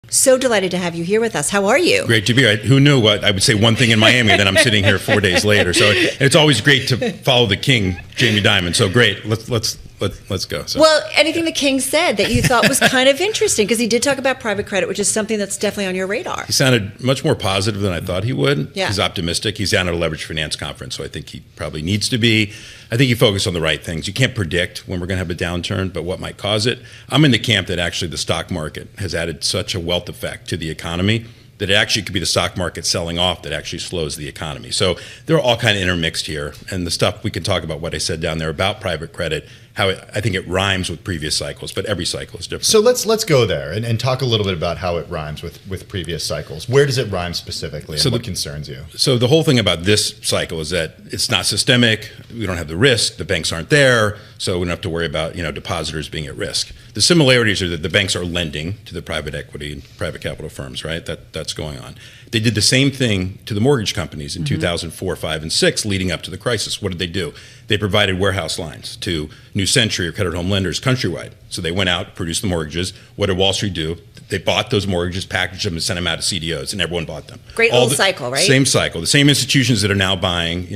So delighted to have you here with us. How are you? Great to be here. Who knew what I would say one thing in Miami, and then I'm sitting here 4 days later. So it's always great to follow the king, Jamie Dimon. So great. Let's go. So. Well, anything the king said that you thought was kind of interesting, because he did talk about private credit, which is something that's definitely on your radar. He sounded much more positive than I thought he would. Yeah. He's optimistic. He's down at a leveraged finance conference, so I think he probably needs to be. I think he focused on the right things. You can't predict when we're going to have a downturn, but what might cause it. I'm in the camp that actually the stock market has added such a wealth effect to the economy that it actually could be the stock market selling off that actually slows the economy. So they're all kind of intermixed here. And the stuff we can talk about, what I said down there about private credit, how I think it rhymes with previous cycles, but every cycle is different. So let's go there and talk a little bit about how it rhymes with previous cycles. Where does it rhyme specifically, and what concerns you? So the whole thing about this cycle is that it's not systemic. We don't have the risk. The banks aren't there, so we don't have to worry about depositors being at risk. The similarities are that the banks are lending to the private equity and private capital firms, right? That's going on. They did the same thing to the mortgage companies in 2004, 5, and 6, leading up to the crisis. What did they do? They provided warehouse lines to New Century or credit home lenders countrywide. So they went out, produced the mortgages. What did Wall Street do? They bought those mortgages, packaged them, and sent them out to CDOs, and everyone bought them. Great little cycle, right? Same cycle. The same institutions that are now buying,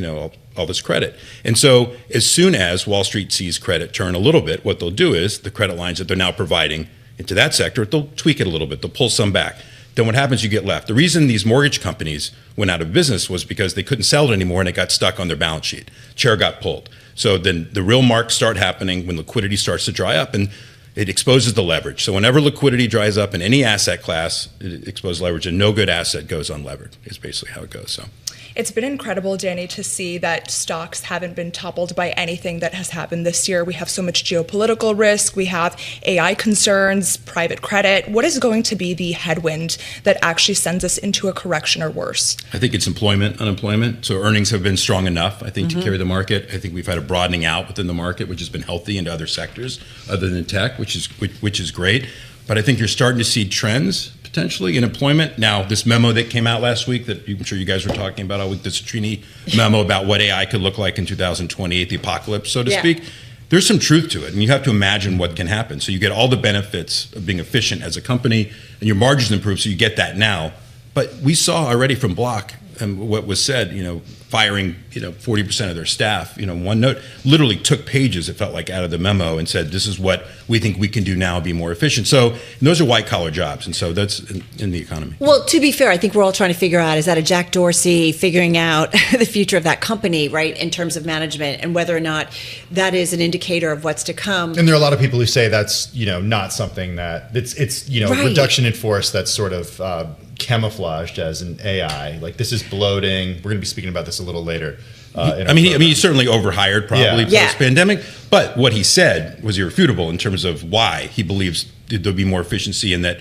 all this credit. And so as soon as Wall Street sees credit turn a little bit, what they'll do is the credit lines that they're now providing into that sector, they'll tweak it a little bit. They'll pull some back. Then what happens, you get left. The reason these mortgage companies went out of business was because they couldn't sell it anymore and it got stuck on their balance sheet. Chair got pulled. So then the real marks start happening when liquidity starts to dry up, and it exposes the leverage. So whenever liquidity dries up in any asset class, it exposes leverage, and no good asset goes unlevered is basically how it goes. So. It's been incredible, Danny, to see that stocks haven't been toppled by anything that has happened this year. We have so much geopolitical risk. We have AI concerns, private credit. What is going to be the headwind that actually sends us into a correction or worse? I think it's unemployment. So earnings have been strong enough, I think, to carry the market. I think we've had a broadening out within the market, which has been healthy into other sectors other than tech, which is great. But I think you're starting to see trends potentially in employment. Now, this memo that came out last week that I'm sure you guys were talking about all week, the Citrini memo about what AI could look like in 2028, the apocalypse, so to speak, there's some truth to it. And you have to imagine what can happen. So you get all the benefits of being efficient as a company, and your margins improve, so you get that now. But we saw already from Block and what was said, firing 40% of their staff. One note literally took pages, it felt like, out of the memo and said, this is what we think we can do now, be more efficient. So those are white collar jobs, and so that's in the economy. Well, to be fair, I think we're all trying to figure out, is that a Jack Dorsey figuring out the future of that company, right, in terms of management, and whether or not that is an indicator of what's to come. And there are a lot of people who say that's not something that it's Right. reduction in force that's sort of camouflaged as an AI. Like, this is bloating. We're going to be speaking about this a little later. He certainly overhired probably post-pandemic, but what he said was irrefutable in terms of why he believes there'll be more efficiency and that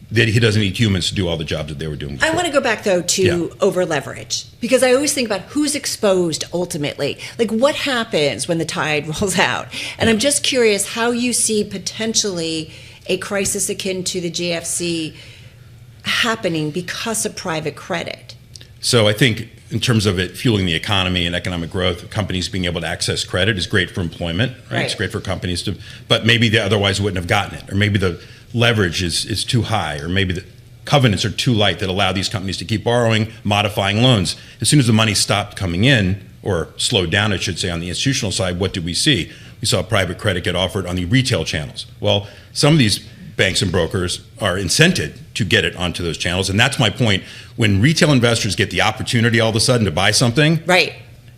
he doesn't need humans to do all the jobs that they were doing before. I want to go back, though, to over leverage, because I always think about who's exposed ultimately. Like, what happens when the tide rolls out? And I'm just curious how you see potentially a crisis akin to the GFC happening because of private credit. So I think in terms of it fueling the economy and economic growth, companies being able to access credit is great for employment, right? It's great for companies but maybe they otherwise wouldn't have gotten it, or maybe the leverage is too high, or maybe the covenants are too light that allow these companies to keep borrowing, modifying loans. As soon as the money stopped coming in, or slowed down, I should say, on the institutional side, what did we see? We saw private credit get offered on the retail channels. Well, some of these banks and brokers are incented to get it onto those channels. And that's my point. When retail investors get the opportunity all of a sudden to buy something, right?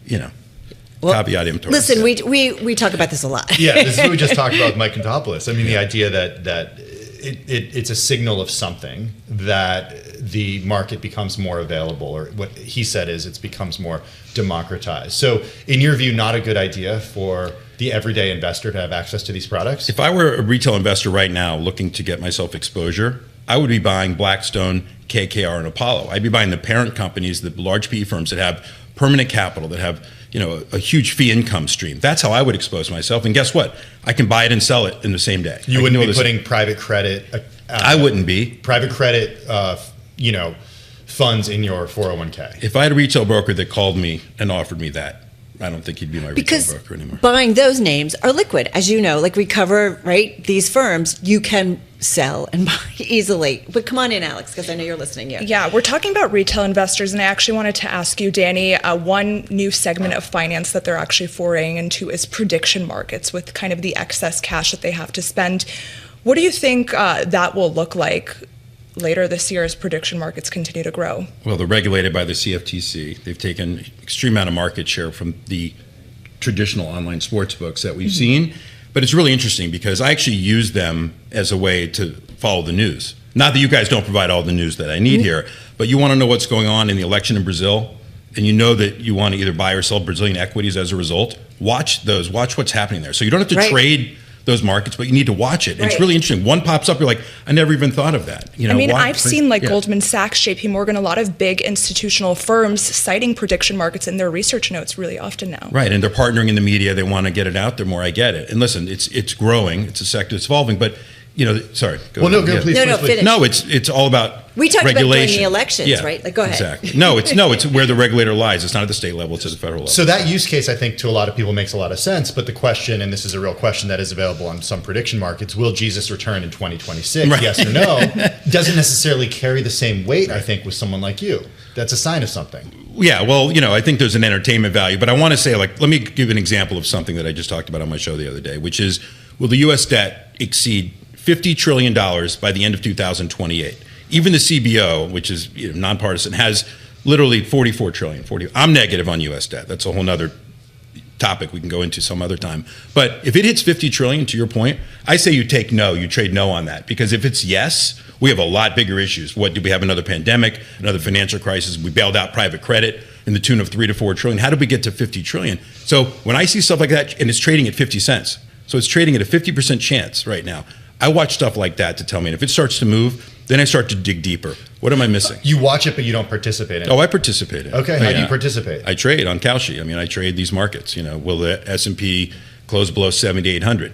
Caveat emptor. Listen, we talk about this a lot. Yeah, this is what we just talked about with Mike Contopoulos. I mean, the idea that it's a signal of something, that the market becomes more available, or what he said is it becomes more democratized. So in your view, not a good idea for the everyday investor to have access to these products? If I were a retail investor right now looking to get myself exposure, I would be buying Blackstone, KKR, and Apollo. I'd be buying the parent companies, the large PE firms that have permanent capital, that have a huge fee income stream. That's how I would expose myself. And guess what? I can buy it and sell it in the same day. You wouldn't be putting private credit. I wouldn't be private credit. Funds in your 401k. If I had a retail broker that called me and offered me that, I don't think he'd be my retail Because broker anymore. buying those names are liquid, as you know, like we cover, right? These firms, you can sell and buy easily. But come on in, Alex, because I know you're listening here. Yeah, we're talking about retail investors, and I actually wanted to ask you, Danny, one new segment of finance that they're actually foraying into is prediction markets with kind of the excess cash that they have to spend. What do you think that will look like later this year as prediction markets continue to grow? Well, they're regulated by the CFTC. They've taken an extreme amount of market share from the traditional online sports books that we've seen. But it's really interesting because I actually use them as a way to follow the news. Not that you guys don't provide all the news that I need here, but you want to know what's going on in the election in Brazil, and you know that you want to either buy or sell Brazilian equities as a result. Watch those. Watch what's happening there. So you don't have to trade those markets, but you need to watch it. And it's really interesting. One pops up, you're like, I never even thought of that. You know, I mean, I've seen Goldman Sachs, JP Morgan, a lot of big institutional firms citing prediction markets in their research notes really often now. Right, and they're partnering in the media. They want to get it out there more. I get it. And listen, it's growing. It's a sector that's evolving. But you know, sorry. Please. Finish. No, it's all about we talked regulation. about during the elections, right? Like, go ahead. Exactly. No, it's where the regulator lies. It's not at the state level. It's at the federal level. So that use case, I think, to a lot of people makes a lot of sense. But the question, and this is a real question that is available on some prediction markets, will Jesus return in 2026? Right. Yes or no? Doesn't necessarily carry the same weight, I think, with someone like you. That's a sign of something. Yeah, well, you know, I think there's an entertainment value. But I want to say, like, let me give an example of something that I just talked about on my show the other day, which is, will the U.S. debt exceed $50 trillion by the end of 2028? Even the CBO, which is nonpartisan, has literally 44 trillion. I'm negative on U.S. debt. That's a whole nother topic we can go into some other time. But if it hits 50 trillion, to your point, I say you trade no on that. Because if it's yes, we have a lot bigger issues. What, did we have another pandemic, another financial crisis? We bailed out private credit in the tune of 3 to 4 trillion. How did we get to 50 trillion? So when I see stuff like that, and it's trading at 50 cents, so it's trading at a 50% chance right now. I watch stuff like that to tell me, and if it starts to move, then I start to dig deeper. What am I missing? You watch it, but you don't participate in it. Oh, I participate in it. Okay, how do you participate? I trade on Kalshi. I mean, I trade these markets. You know, will the S&P close below 7,800?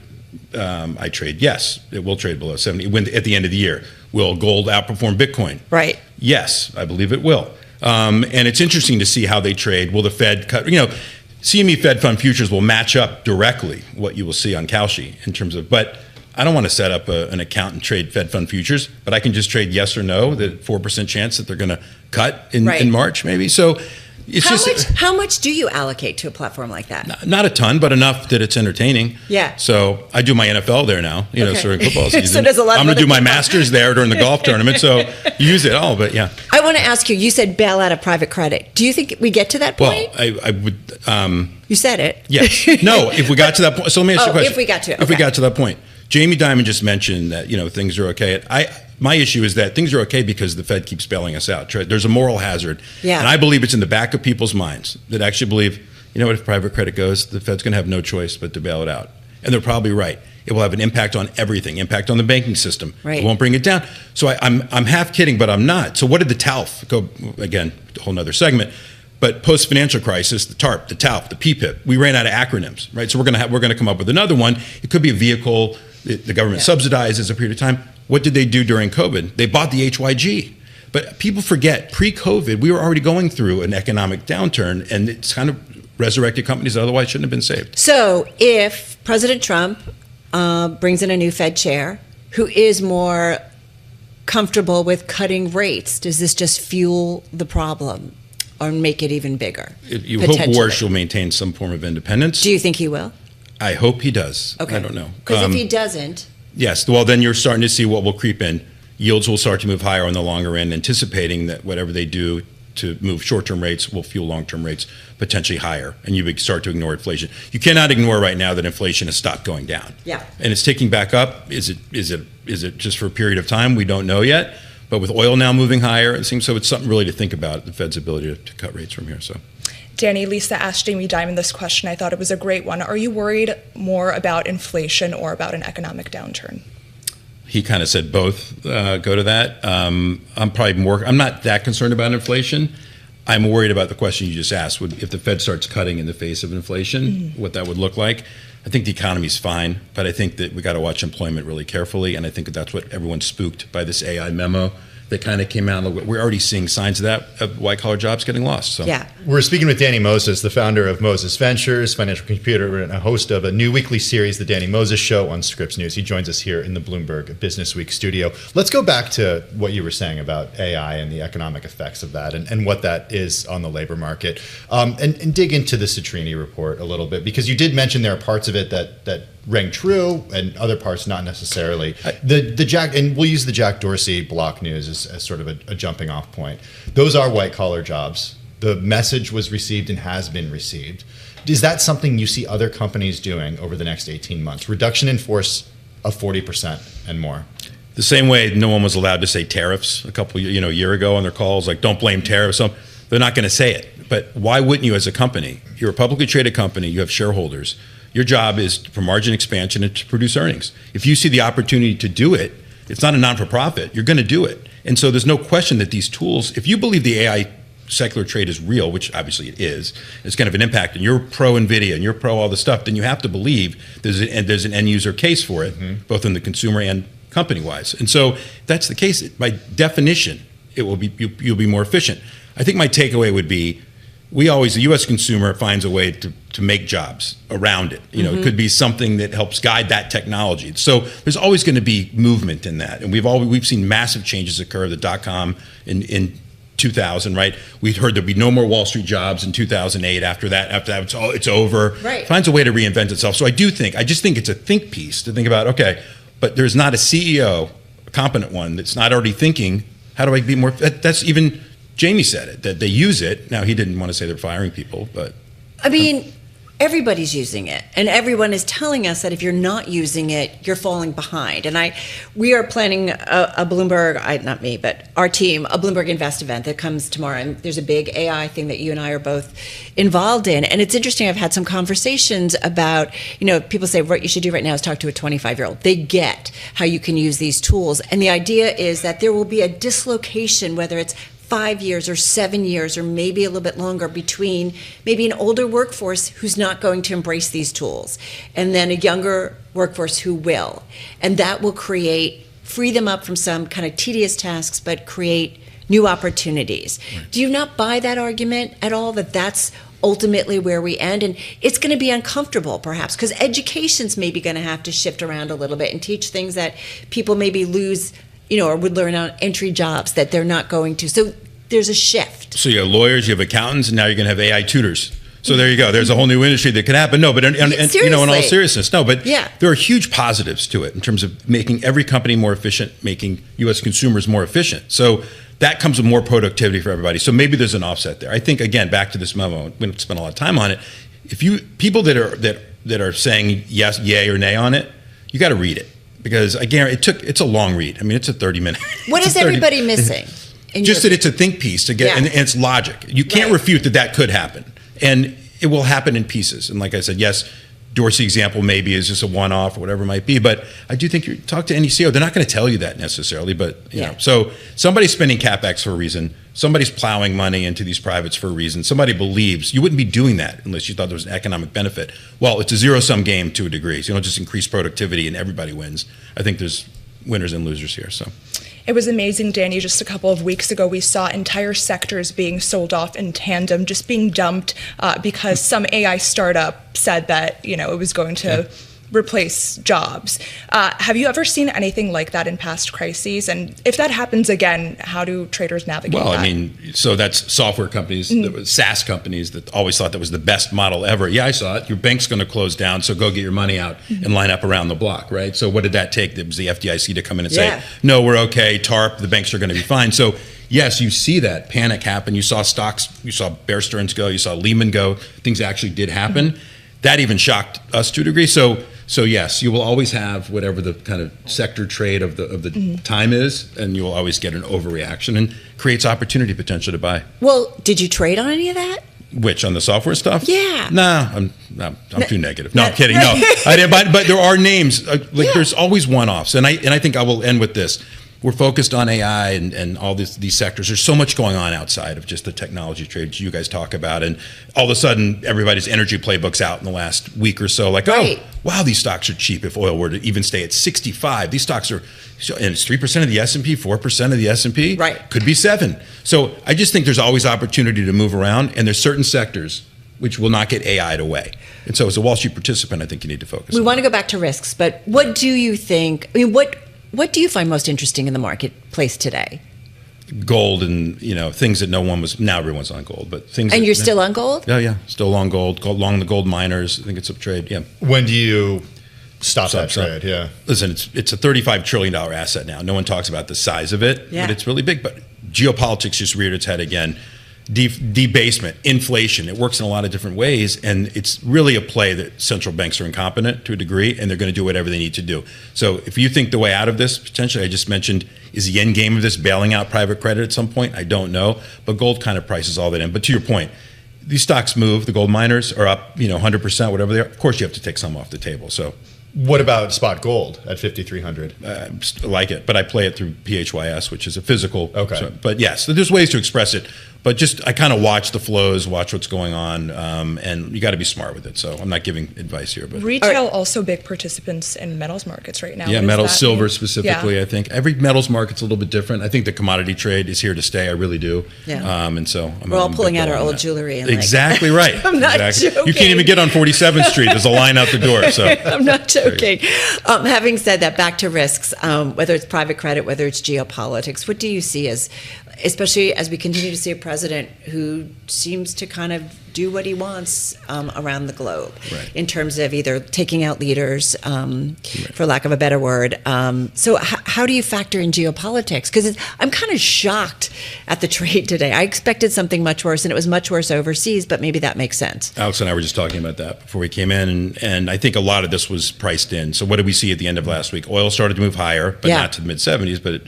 I trade yes. It will trade below 70 at the end of the year. Will gold outperform Bitcoin? Right. Yes, I believe it will. And it's interesting to see how they trade. Will the Fed cut? You know, CME Fed Fund futures will match up directly what you will see on Kalshi in terms of, but I don't want to set up an account and trade Fed Fund futures, but I can just trade yes or no, the 4% chance that they're going to cut in March, maybe. So it's how much do you allocate to a platform like that? Not a ton, but enough that it's entertaining. Yeah. So I do my NFL there now, during football season. So there's a lot of I'm going to do my people. Masters there during the golf tournament. So use it all, but yeah. I want to ask you, you said bail out of private credit. Do you think we get to that point? Well, I would. You said it. Yes. No, if we got to that point. So let me ask you a question. If we got to it. If we got to that point. Jamie Dimon just mentioned that, things are okay. My issue is that things are okay because the Fed keeps bailing us out. There's a moral hazard. Yeah. And I believe it's in the back of people's minds that actually believe, if private credit goes, the Fed's going to have no choice but to bail it out. And they're probably right. It will have an impact on everything, impact on the banking system. Right. It won't bring it down. So I'm half kidding, but I'm not. So what did the TALF go, again, a whole nother segment, but post-financial crisis, the TARP, the TALF, the PPIP, we ran out of acronyms, right? So we're going to come up with another one. It could be a vehicle the government subsidizes a period of time. What did they do during COVID? They bought the HYG. But people forget, pre-COVID, we were already going through an economic downturn, and it's kind of resurrected companies that otherwise shouldn't have been saved. So if President Trump brings in a new Fed chair who is more comfortable with cutting rates, does this just fuel the problem or make it even bigger? You hope Warsh will maintain some form of independence. Do you think he will? I hope he does. Okay. I don't know. Because if he doesn't... Yes. Well, then you're starting to see what will creep in. Yields will start to move higher on the longer end, anticipating that whatever they do to move short-term rates will fuel long-term rates potentially higher, and you would start to ignore inflation. You cannot ignore right now that inflation has stopped going down. Yeah. And it's ticking back up. Is it just for a period of time? We don't know yet. But with oil now moving higher, it seems so it's something really to think about, the Fed's ability to cut rates from here. So. Danny, Lisa asked Jamie Dimon this question. I thought it was a great one. Are you worried more about inflation or about an economic downturn? He kind of said both go to that. I'm not that concerned about inflation. I'm worried about the question you just asked. If the Fed starts cutting in the face of inflation, what that would look like. I think the economy's fine, but I think that we got to watch employment really carefully. And I think that's what everyone's spooked by this AI memo that kind of came out. We're already seeing signs of that, of white-collar jobs getting lost. So. Yeah. We're speaking with Danny Moses, the founder of Moses Ventures, financial computer, and a host of a new weekly series, The Danny Moses Show on Scripps News. He joins us here in the Bloomberg Business Week studio. Let's go back to what you were saying about AI and the economic effects of that and what that is on the labor market. And dig into the Citrini report a little bit, because you did mention there are parts of it that rang true and other parts not necessarily. And we'll use the Jack Dorsey block news as sort of a jumping off point. Those are white collar jobs. The message was received and has been received. Is that something you see other companies doing over the next 18 months? Reduction in force of 40% and more. The same way no one was allowed to say tariffs a year ago on their calls, like don't blame tariffs. So they're not going to say it. But why wouldn't you as a company? You're a publicly traded company. You have shareholders. Your job is for margin expansion and to produce earnings. If you see the opportunity to do it, it's not a non-for-profit. You're going to do it. And so there's no question that these tools, if you believe the AI secular trade is real, which obviously it is, it's going to have an impact, and you're pro NVIDIA and you're pro all this stuff, then you have to believe there's an end user case for it, both in the consumer and company-wise. And so if that's the case, by definition, you'll be more efficient. I think my takeaway would be, the U.S. consumer finds a way to make jobs around it. It could be something that helps guide that technology. So there's always going to be movement in that, and we've seen massive changes occur. The .com in 2000, right? We heard there'd be no more Wall Street jobs in 2008. After that, it's over. Right. Finds a way to reinvent itself. So I just think it's a think piece to think about. Okay, but there's not a CEO, a competent one, that's not already thinking, how do I be more? That's even. Jamie said it, that they use it. Now, he didn't want to say they're firing people, but... I mean, everybody's using it, and everyone is telling us that if you're not using it, you're falling behind. And we are planning a Bloomberg, not me, but our team, a Bloomberg Invest event that comes tomorrow, and there's a big AI thing that you and I are both involved in. And it's interesting, I've had some conversations about, people say what you should do right now is talk to a 25-year-old. They get how you can use these tools. And the idea is that there will be a dislocation, whether it's 5 years or 7 years or maybe a little bit longer, between maybe an older workforce who's not going to embrace these tools and then a younger workforce who will. And that will free them up from some kind of tedious tasks, but create new opportunities. Right. Do you not buy that argument at all, that that's ultimately where we end? And it's going to be uncomfortable, perhaps, because education's maybe going to have to shift around a little bit and teach things that people maybe lose, or would learn on entry jobs that they're not going to. So there's a shift. So you have lawyers, you have accountants, and now you're going to have AI tutors. So there you go. There's a whole new industry that could happen. No, but in all seriousness, there are huge positives to it in terms of making every company more efficient, making U.S. consumers more efficient. So that comes with more productivity for everybody. So maybe there's an offset there. I think, again, back to this memo, we don't spend a lot of time on it. People that are saying yes, yay, or nay on it, you got to read it. Because again, it's a long read. I mean, it's a 30-minute. What is everybody missing? Just that it's a think piece to get, and it's logic. You can't refute that could happen, and it will happen in pieces. And like I said, yes, Dorsey example maybe is just a one-off or whatever it might be. But I do think you talk to any CEO, they're not going to tell you that necessarily. But you know, so somebody's spending capex for a reason. Somebody's plowing money into these privates for a reason. Somebody believes. You wouldn't be doing that unless you thought there was an economic benefit. Well, it's a zero-sum game to a degree. So you don't just increase productivity and everybody wins. I think there's winners and losers here. So. It was amazing, Danny. Just a couple of weeks ago, we saw entire sectors being sold off in tandem, just being dumped because some AI startup said that it was going to replace jobs. Have you ever seen anything like that in past crises? And if that happens again, how do traders navigate that? Well, I mean, so that's software companies, SaaS companies that always thought that was the best model ever. Yeah, I saw it. Your bank's going to close down, so go get your money out and line up around the block, right? So what did that take? It was the FDIC to come in and say, no, we're okay, TARP, the banks are going to be fine. So yes, you see that panic happen. You saw stocks, you saw Bear Stearns go, you saw Lehman go. Things actually did happen. That even shocked us to a degree. So yes, you will always have whatever the kind of sector trade of the time is, and you will always get an overreaction, and creates opportunity potential to buy. Well, did you trade on any of that? Which, on the software stuff? Yeah. Nah, I'm too negative. No, I'm kidding. No, I didn't. But there are names. There's always one-offs, and I think I will end with this. we're focused on AI and all these sectors. There's so much going on outside of just the technology trades you guys talk about. And all of a sudden, everybody's energy playbook's out in the last week or so. Like, Right. oh, wow, these stocks are cheap if oil were to even stay at 65. These stocks are, and it's 3% of the S&P, 4% of the S&P. Right. Could be 7. So I just think there's always opportunity to move around. And there's certain sectors which will not get AI'd away. And so as a Wall Street participant, I think you need to focus We on want to that. go back to risks, but what do you think? I mean, what do you find most interesting in the marketplace today? Gold and, things that no one was, now everyone's on gold, but things And that, you're still on gold? Yeah, still long gold, long the gold miners. I think it's a trade, yeah. When do you stop that Stop. trade? Yeah. Listen, it's a $35 trillion asset now. No one talks about the size of it, Yeah. but it's really big. But geopolitics just reared its head again. Debasement, inflation, it works in a lot of different ways. And it's really a play that central banks are incompetent to a degree, and they're going to do whatever they need to do. So if you think the way out of this, potentially, I just mentioned, is the end game of this bailing out private credit at some point? I don't know. But gold kind of prices all that in. But to your point, these stocks move. The gold miners are up, 100%, whatever they are. Of course, you have to take some off the table. So What about spot gold at 5,300? I like it, but I play it through PHYS, which is a physical. Okay. But yes, there's ways to express it. But just I kind of watch the flows, watch what's going on, and you got to be smart with it. So I'm not giving advice here, but Retail also big participants in metals markets right now. yeah, What does metals, that silver mean? specifically. Yeah. I think every metals market's a little bit different. I think the commodity trade is here to stay. I really do. Yeah. And so We're all I'm a pulling big out our believer in old that. jewelry and, like- exactly right. I'm not exactly. You can't joking. even get on 47th Street. There's a line out the door. So I'm not joking. Having said that, back to risks, whether it's private credit, whether it's geopolitics, what do you see as, especially as we continue to see a president who seems to kind of do what he wants around the globe, Right. in terms of either taking out leaders, for lack of a better word. So how do you factor in geopolitics? Because I'm kind of shocked at the trade today. I expected something much worse, and it was much worse overseas, but maybe that makes sense. Alex and I were just talking about that before we came in, and I think a lot of this was priced in. So what did we see at the end of last week? Oil started to move higher, but Yeah. not to the mid-70s, but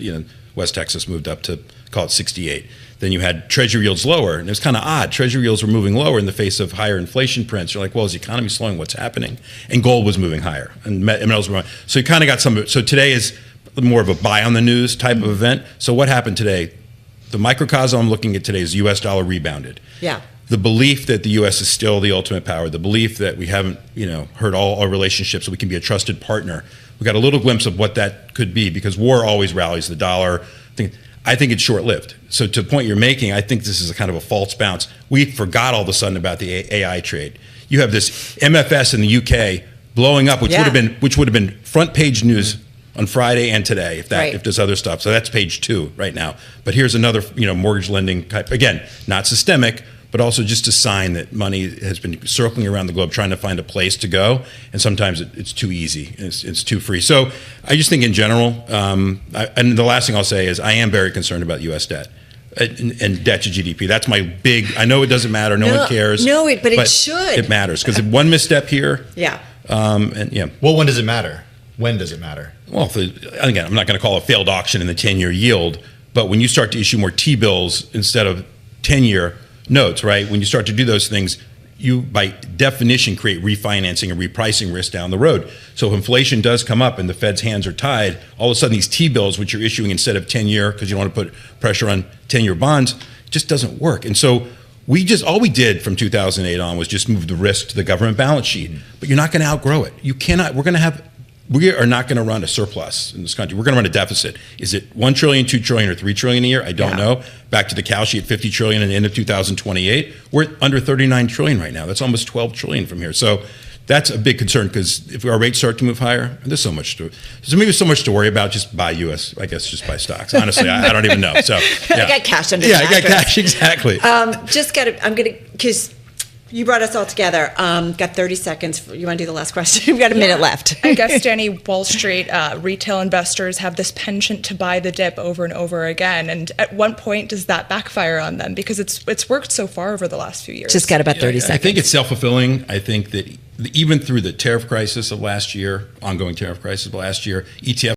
West Texas moved up to, call it 68. Then you had Treasury yields lower, and it was kind of odd. Treasury yields were moving lower in the face of higher inflation prints. You're like, well, is the economy slowing? What's happening? And gold was moving higher, and metals were. So you kind of got some. So today is more of a buy on the news type of event. So what happened today? The microcosm I'm looking at today is the U.S. dollar rebounded. Yeah. The belief that the U.S. is still the ultimate power, the belief that we haven't, hurt all our relationships, so we can be a trusted partner. We got a little glimpse of what that could be, because war always rallies the dollar. I think it's short-lived. So to the point you're making, I think this is a kind of a false bounce. We forgot all of a sudden about the AI trade. You have this MFS in the UK blowing up, which Yeah. would have been front page news on Friday and today, Right. if there's other stuff. So that's page 2 right now. But here's another, mortgage lending type, again, not systemic, but also just a sign that money has been circling around the globe trying to find a place to go, and sometimes it's too easy, it's too free. So I just think in general, and the last thing I'll say is I am very concerned about U.S. debt. And debt to GDP. That's my big. I know it doesn't matter. No one cares. But it should. It matters, because one misstep here. Yeah. And yeah. Well, when does it matter? When does it matter? Well, again, I'm not going to call a failed auction in the 10-year yield, but when you start to issue more T-bills instead of 10-year notes, right? When you start to do those things, you, by definition, create refinancing and repricing risk down the road. So if inflation does come up and the Fed's hands are tied, all of a sudden these T-bills, which you're issuing instead of 10-year, because you don't want to put pressure on 10-year bonds, just doesn't work. And so all we did from 2008 on was just move the risk to the government balance sheet. But you're not going to outgrow it. You cannot. We are not going to run a surplus in this country. We're going to run a deficit. Is it 1 trillion, 2 trillion, or 3 trillion a year? I don't know. Back to the cow sheet, 50 trillion at the end of 2028. We're under 39 trillion right now. That's almost 12 trillion from here. So that's a big concern, because if our rates start to move higher, there's so much to worry about. Just buy U.S. I guess just buy stocks. Honestly, I don't even know. So yeah. I got cash under Yeah, the I got mattress. cash, exactly. Because you brought us all together. Got 30 seconds. You want to do the last question? We've got a minute left. I guess, Danny, Wall Street retail investors have this penchant to buy the dip over and over again. And at what point does that backfire on them? Because it's worked so far over the last few years. Just got about 30 I seconds. think it's self-fulfilling. I think that even through the tariff crisis of last year, ongoing tariff crisis of last year, ETF